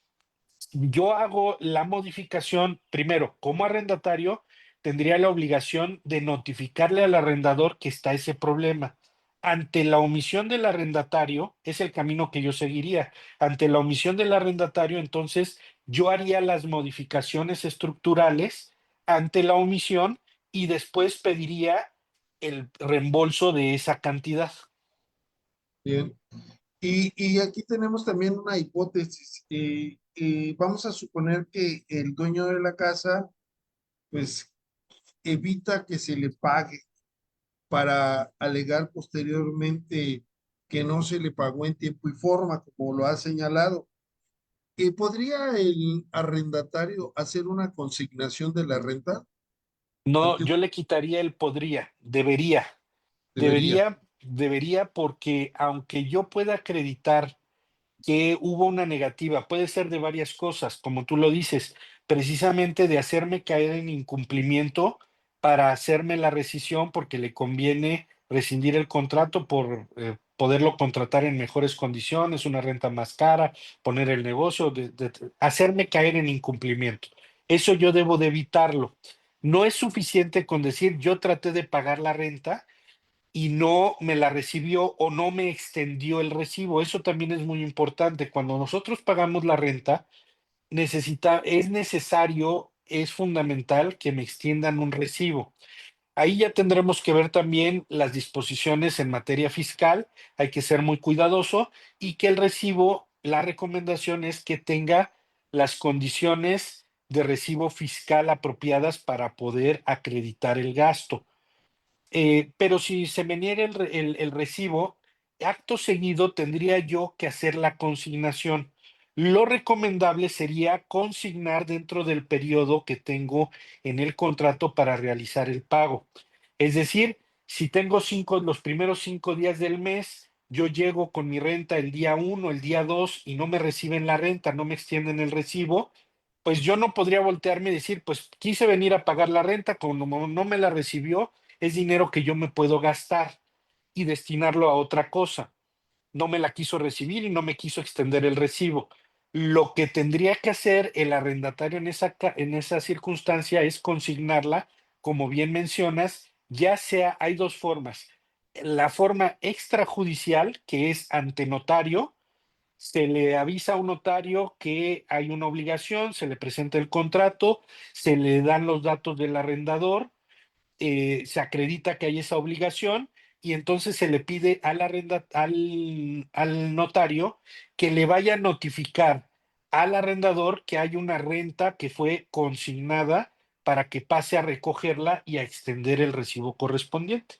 yo hago la modificación, primero, como arrendatario, tendría la obligación de notificarle al arrendador que está ese problema. Ante la omisión del arrendatario, es el camino que yo seguiría. Ante la omisión del arrendatario, entonces yo haría las modificaciones estructurales ante la omisión y después pediría el reembolso de esa cantidad. Bien. Y aquí tenemos también una hipótesis. Vamos a suponer que el dueño de la casa, pues, evita que se le pague para alegar posteriormente que no se le pagó en tiempo y forma, como lo ha señalado. ¿Podría el arrendatario hacer una consignación de la renta? No, Ante yo le quitaría el podría, debería. debería. Debería porque aunque yo pueda acreditar que hubo una negativa, puede ser de varias cosas, como tú lo dices, precisamente de hacerme caer en incumplimiento para hacerme la rescisión porque le conviene rescindir el contrato por poderlo contratar en mejores condiciones, una renta más cara, poner el negocio, hacerme caer en incumplimiento. Eso yo debo de evitarlo. No es suficiente con decir yo traté de pagar la renta y no me la recibió o no me extendió el recibo. Eso también es muy importante. Cuando nosotros pagamos la renta, es necesario, es fundamental que me extiendan un recibo. Ahí ya tendremos que ver también las disposiciones en materia fiscal. Hay que ser muy cuidadoso y que el recibo, la recomendación es que tenga las condiciones de recibo fiscal apropiadas para poder acreditar el gasto. Pero si se me niega el recibo, acto seguido tendría yo que hacer la consignación. Lo recomendable sería consignar dentro del periodo que tengo en el contrato para realizar el pago. Es decir, si tengo los primeros 5 días del mes, yo llego con mi renta el día 1, el día 2 y no me reciben la renta, no me extienden el recibo, pues yo no podría voltearme y decir, pues quise venir a pagar la renta, como no me la recibió, es dinero que yo me puedo gastar y destinarlo a otra cosa. No me la quiso recibir y no me quiso extender el recibo. Lo que tendría que hacer el arrendatario en esa circunstancia es consignarla, como bien mencionas, ya sea, hay dos formas. La forma extrajudicial, que es ante notario, se le avisa a un notario que hay una obligación, se le presenta el contrato, se le dan los datos del arrendador, se acredita que hay esa obligación y entonces se le pide al notario que le vaya a notificar al arrendador que hay una renta que fue consignada para que pase a recogerla y a extender el recibo correspondiente.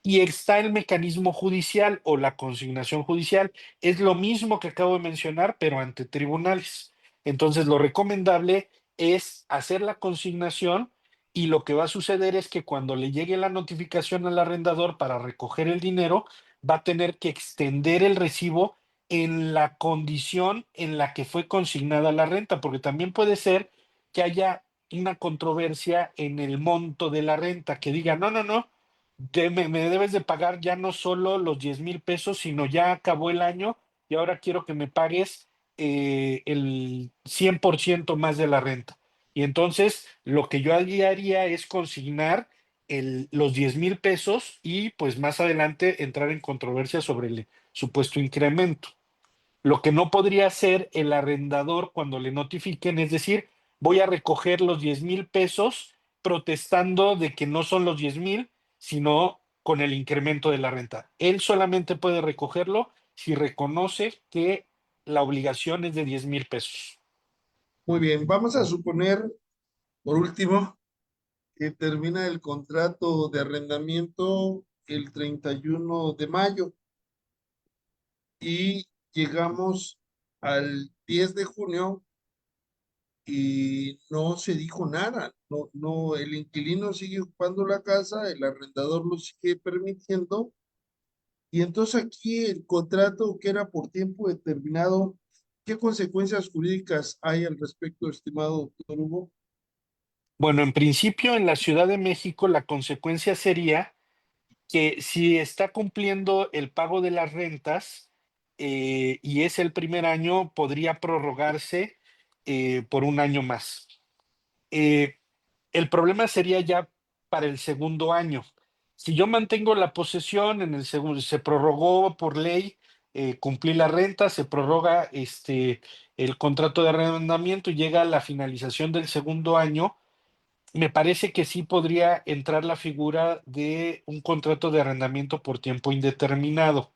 Y está el mecanismo judicial o la consignación judicial. Es lo mismo que acabo de mencionar, pero ante tribunales. Entonces, lo recomendable es hacer la consignación y lo que va a suceder es que cuando le llegue la notificación al arrendador para recoger el dinero, va a tener que extender el recibo en la condición en la que fue consignada la renta, porque también puede ser que haya una controversia en el monto de la renta, que diga, no, no, no, me debes de pagar ya no solo los 10,000 pesos, sino ya acabó el año y ahora quiero que me pagues el 100% más de la renta. Y entonces lo que yo haría es consignar los 10,000 pesos y pues más adelante entrar en controversia sobre el supuesto incremento. Lo que no podría hacer el arrendador cuando le notifiquen es decir, voy a recoger los 10,000 pesos protestando de que no son los 10,000, sino con el incremento de la renta. Él solamente puede recogerlo si reconoce que la obligación es de 10,000 pesos. Muy bien, vamos a suponer, por último, que termina el contrato de arrendamiento el 31 de mayo y llegamos al 10 de junio y no se dijo nada. No, no, el inquilino sigue ocupando la casa, el arrendador lo sigue permitiendo. Y entonces aquí el contrato que era por tiempo determinado, ¿qué consecuencias jurídicas hay al respecto, estimado doctor Hugo? Bueno, en principio en la Ciudad de México la consecuencia sería que si está cumpliendo el pago de las rentas y es el primer año, podría prorrogarse por un año más. Eh, el problema sería ya para el segundo año. Si yo mantengo la posesión en el segundo, se prorrogó por ley, cumplí la renta, se prorroga el contrato de arrendamiento y llega a la finalización del segundo año, me parece que sí podría entrar la figura de un contrato de arrendamiento por tiempo indeterminado,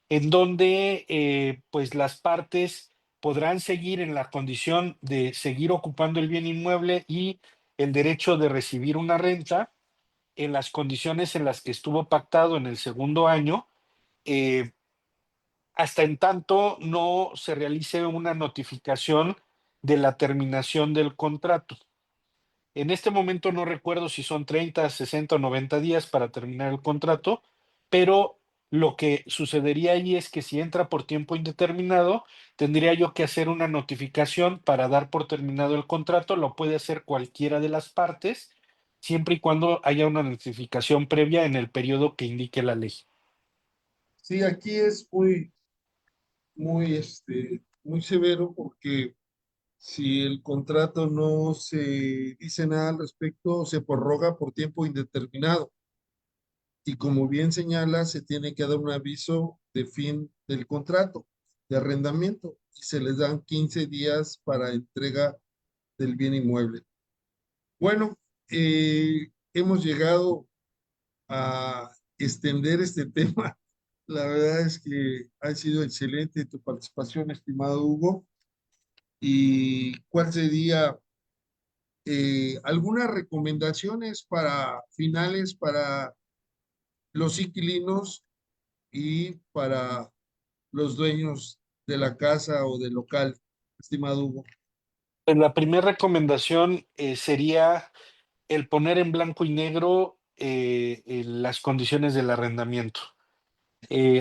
en donde pues las partes podrán seguir en la condición de seguir ocupando el bien inmueble y el derecho de recibir una renta en las condiciones en las que estuvo pactado en el segundo año, eh, hasta en tanto no se realice una notificación de la terminación del contrato. En este momento no recuerdo si son 30, 60 o 90 días para terminar el contrato, pero lo que sucedería ahí es que si entra por tiempo indeterminado, tendría yo que hacer una notificación para dar por terminado el contrato. Lo puede hacer cualquiera de las partes, siempre y cuando haya una notificación previa en el periodo que indique la ley. Sí, aquí es muy severo porque si el contrato no se dice nada al respecto, se prorroga por tiempo indeterminado. Y como bien señala, se tiene que dar un aviso de fin del contrato de arrendamiento y se les dan 15 días para entrega del bien inmueble. Bueno, hemos llegado a extender este tema. La verdad es que ha sido excelente tu participación, estimado Hugo. ¿Y cuál sería algunas recomendaciones para finales para los inquilinos y para los dueños de la casa o del local, estimado Hugo? Pues la primera recomendación sería el poner en blanco y negro las condiciones del arrendamiento.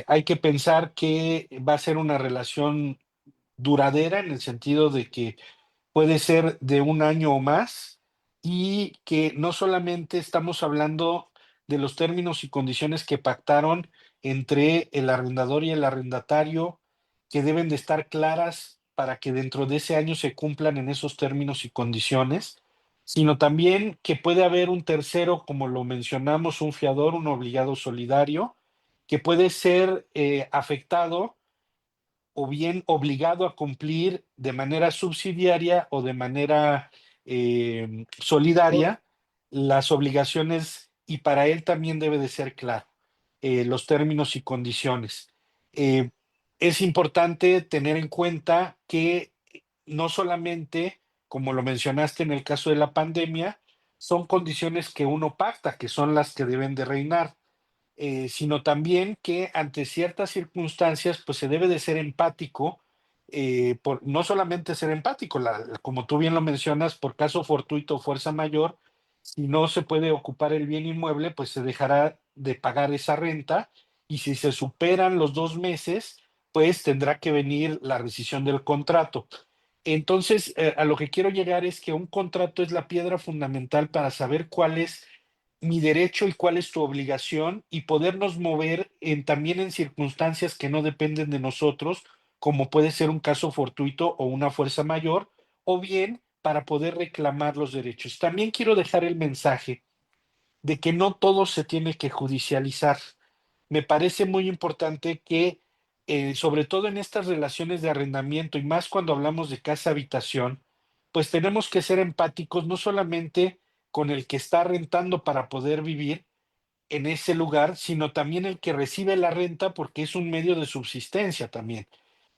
Hay que pensar que va a ser una relación duradera en el sentido de que puede ser de un año o más, y que no solamente estamos hablando de los términos y condiciones que pactaron entre el arrendador y el arrendatario, que deben de estar claras para que dentro de ese año se cumplan en esos términos y condiciones, sino también que puede haber un tercero, como lo mencionamos, un fiador, un obligado solidario, que puede ser afectado o bien obligado a cumplir de manera subsidiaria o de manera solidaria las obligaciones, y para él también debe de ser claro los términos y condiciones. Eh, es importante tener en cuenta que no solamente, como lo mencionaste en el caso de la pandemia, son condiciones que uno pacta, que son las que deben de reinar, sino también que ante ciertas circunstancias, pues se debe de ser empático, no solamente ser empático, como tú bien lo mencionas, por caso fortuito o fuerza mayor, si no se puede ocupar el bien inmueble, pues se dejará de pagar esa renta, y si se superan los 2 meses, pues tendrá que venir la rescisión del contrato. Entonces, a lo que quiero llegar es que un contrato es la piedra fundamental para saber cuál es mi derecho y cuál es tu obligación, y podernos mover también en circunstancias que no dependen de nosotros, como puede ser un caso fortuito o una fuerza mayor, o bien para poder reclamar los derechos. También quiero dejar el mensaje de que no todo se tiene que judicializar. Me parece muy importante que, sobre todo en estas relaciones de arrendamiento y más cuando hablamos de casa-habitación, pues tenemos que ser empáticos no solamente con el que está rentando para poder vivir en ese lugar, sino también el que recibe la renta, porque es un medio de subsistencia también.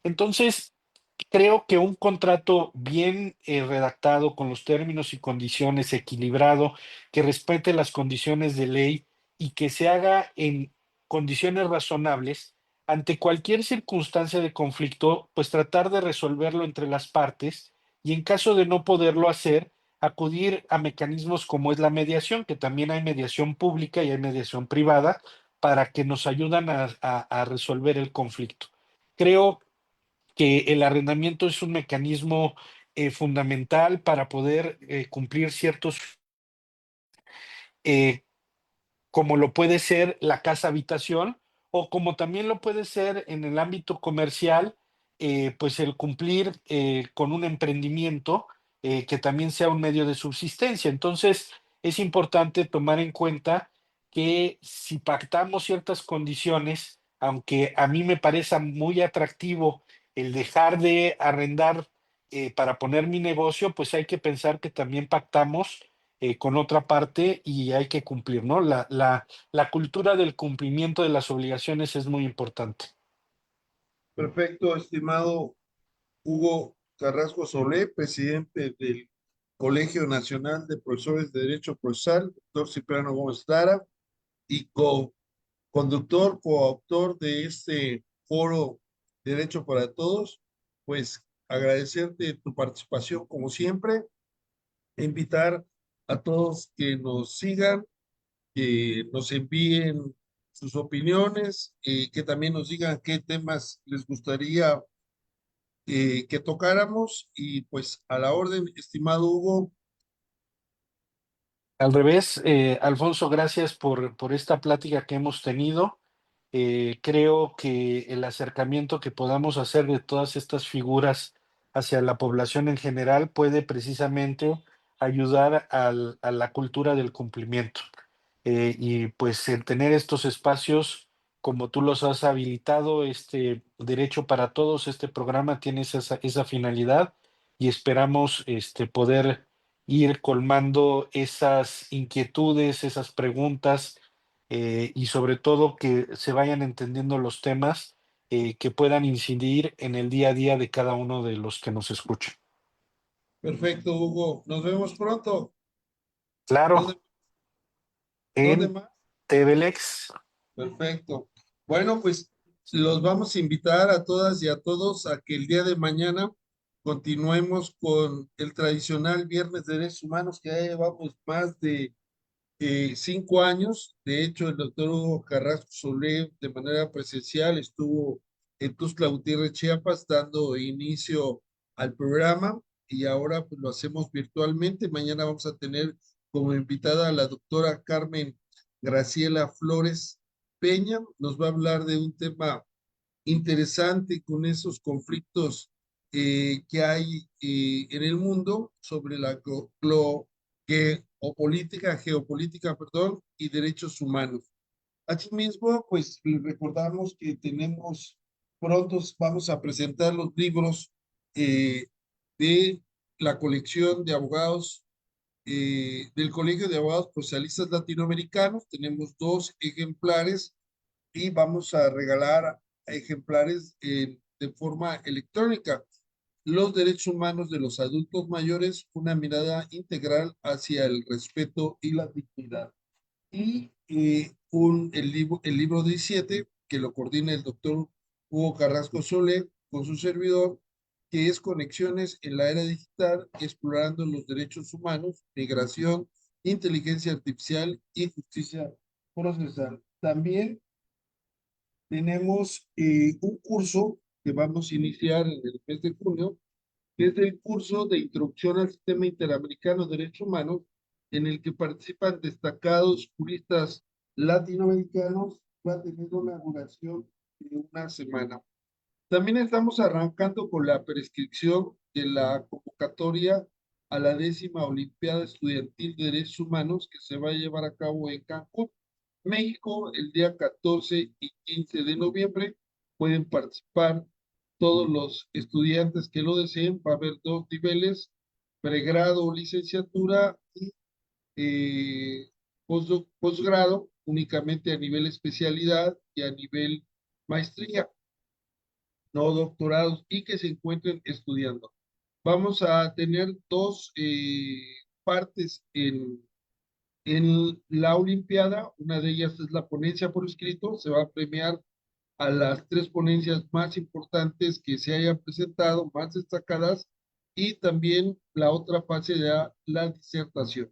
Entonces, creo que un contrato bien redactado, con los términos y condiciones, equilibrado, que respete las condiciones de ley y que se haga en condiciones razonables, ante cualquier circunstancia de conflicto, pues tratar de resolverlo entre las partes, y en caso de no poderlo hacer, acudir a mecanismos como es la mediación, que también hay mediación pública y hay mediación privada, para que nos ayudan a resolver el conflicto. Creo que el arrendamiento es un mecanismo fundamental para poder cumplir ciertos, eh, como lo puede ser la casa habitación, o como también lo puede ser en el ámbito comercial, pues el cumplir con un emprendimiento que también sea un medio de subsistencia. Entonces, es importante tomar en cuenta que si pactamos ciertas condiciones, aunque a mí me parece muy atractivo el dejar de arrendar para poner mi negocio, pues hay que pensar que también pactamos con otra parte, y hay que cumplir, ¿no? La cultura del cumplimiento de las obligaciones es muy importante. Perfecto, estimado Hugo Carrasco Solé, presidente del Colegio Nacional de Profesores de Derecho Procesal, doctor Cipriano Gómez Lara, y conductor, coautor de este foro Derecho para Todos. Pues agradecerte tu participación como siempre, e invitar a todos que nos sigan, que nos envíen sus opiniones, que también nos digan qué temas les gustaría que tocáramos, y pues a la orden, estimado Hugo. Al revés, Alfonso, gracias por esta plática que hemos tenido. Creo que el acercamiento que podamos hacer de todas estas figuras hacia la población en general puede precisamente ayudar a la cultura del cumplimiento. Y pues el tener estos espacios, como tú los has habilitado, este Derecho para Todos, este programa tiene esa finalidad, y esperamos poder ir colmando esas inquietudes, esas preguntas, y sobre todo que se vayan entendiendo los temas que puedan incidir en el día a día de cada uno de los que nos escuchan. Perfecto, Hugo. Nos vemos pronto. ¿Dónde, Claro, dónde en más? TVLex. Perfecto. Bueno, pues los vamos a invitar a todas y a todos a que el día de mañana continuemos con el tradicional Viernes de Derechos Humanos, que ya llevamos más de 5 años. De hecho, el doctor Hugo Carrasco Solé de manera presencial estuvo en Tuxtla Gutiérrez, Chiapas, dando inicio al programa. y ahora pues lo hacemos virtualmente. Mañana vamos a tener como invitada a la doctora Carmen Graciela Flores Peña. Nos va a hablar de un tema interesante con esos conflictos que hay en el mundo sobre la geopolítica, perdón, y derechos humanos. Asimismo, pues les recordamos que pronto vamos a presentar los libros eh, de la colección de abogados del Colegio de Abogados Procesalistas Latinoamericanos. Tenemos 2 ejemplares y vamos a regalar ejemplares de forma electrónica. Los derechos humanos de los adultos mayores, una mirada integral hacia el respeto y la dignidad. Y el libro 17, que lo coordina el doctor Hugo Carrasco Soler con su servidor, que es Conexiones en la Era Digital, explorando los derechos humanos, migración, inteligencia artificial y justicia procesal. También tenemos un curso que vamos a iniciar en el mes de junio, que es el curso de Introducción al Sistema Interamericano de Derechos Humanos, en el que participan destacados juristas latinoamericanos. Va a tener una duración de una semana. También estamos arrancando con la prescripción de la convocatoria a la 10ª Olimpiada Estudiantil de Derechos Humanos, que se va a llevar a cabo en Cancún, México, el día 14 y 15 de noviembre. Pueden participar todos los estudiantes que lo deseen. Va a haber 2 niveles, pregrado o licenciatura y posgrado, únicamente a nivel especialidad y a nivel maestría, no doctorados, y que se encuentren estudiando. Vamos a tener 2 partes en la Olimpiada. Una de ellas es la ponencia por escrito. Se va a premiar a las 3 ponencias más importantes que se hayan presentado, más destacadas, y también la otra fase de la disertación.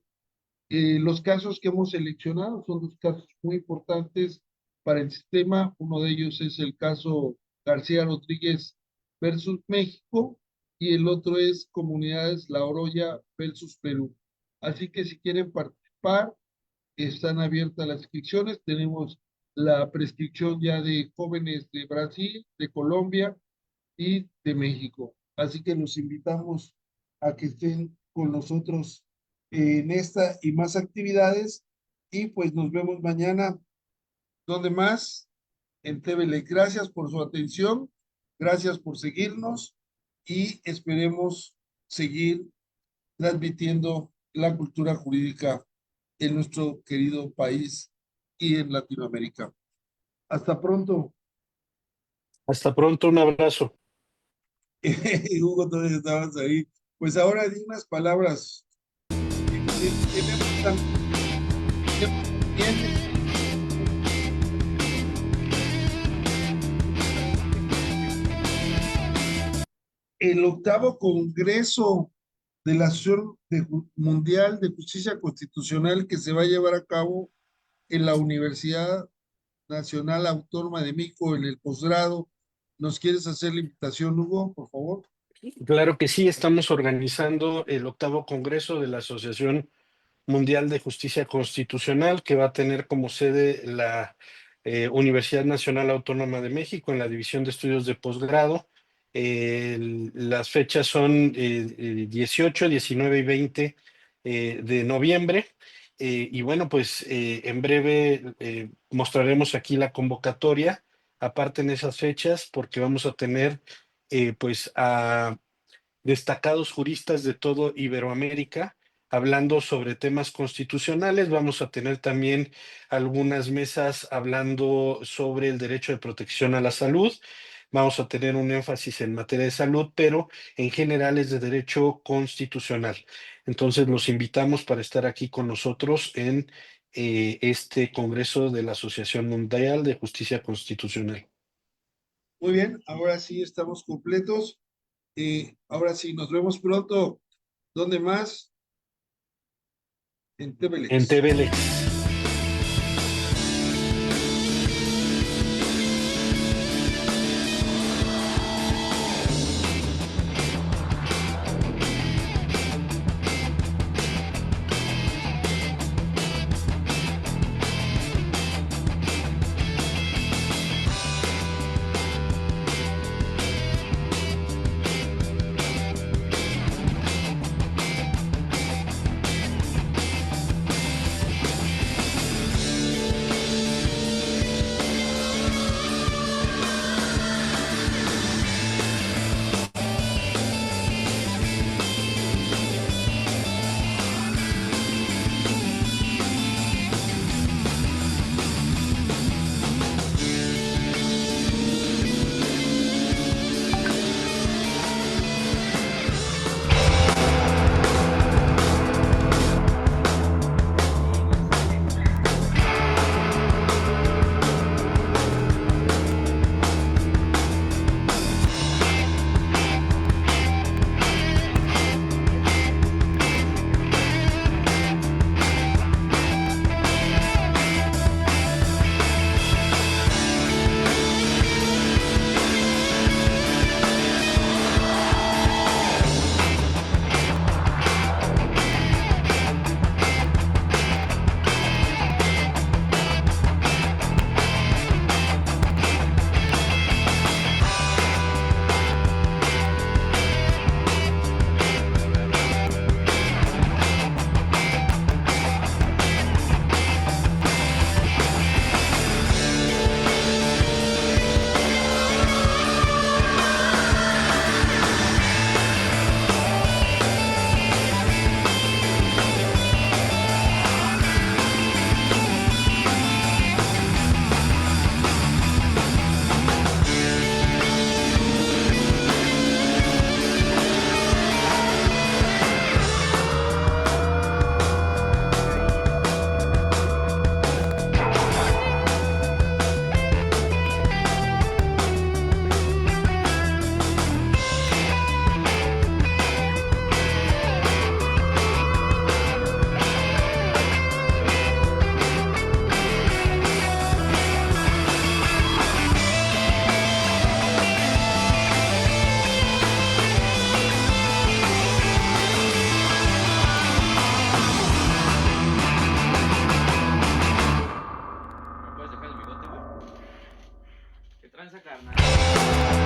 Los casos que hemos seleccionado son 2 casos muy importantes para el sistema. Uno de ellos es el caso García Rodríguez versus México, y el otro es Comunidades La Oroya versus Perú. Así que si quieren participar, están abiertas las inscripciones. Tenemos la prescripción ya de jóvenes de Brasil, de Colombia y de México. Así que los invitamos a que estén con nosotros en esta y más actividades. Y pues nos vemos mañana. ¿Dónde más? En TVLEX. Gracias por su atención. Gracias por seguirnos y esperemos seguir transmitiendo la cultura jurídica en nuestro querido país y en Latinoamérica. Hasta pronto. Hasta pronto, un abrazo. Hugo, todavía estabas ahí. Pues ahora di unas palabras. El 8º Congreso de la Asociación Mundial de Justicia Constitucional, que se va a llevar a cabo en la Universidad Nacional Autónoma de México en el posgrado. ¿Nos quieres hacer la invitación, Hugo, por favor? Claro que sí, estamos organizando el 8º Congreso de la Asociación Mundial de Justicia Constitucional, que va a tener como sede la Universidad Nacional Autónoma de México en la División de Estudios de Posgrado. Las fechas son 18, 19 y 20 de noviembre. Y bueno, pues en breve mostraremos aquí la convocatoria, aparte en esas fechas, porque vamos a tener pues a destacados juristas de todo Iberoamérica hablando sobre temas constitucionales. Vamos a tener también algunas mesas hablando sobre el derecho de protección a la salud. Vamos a tener un énfasis en materia de salud, pero en general es de derecho constitucional. Entonces los invitamos para estar aquí con nosotros en este Congreso de la Asociación Mundial de Justicia Constitucional. Muy bien, ahora sí estamos completos. Ahora sí, nos vemos pronto. ¿Dónde más? En TVLEX. En TVLEX. tranza, carnal?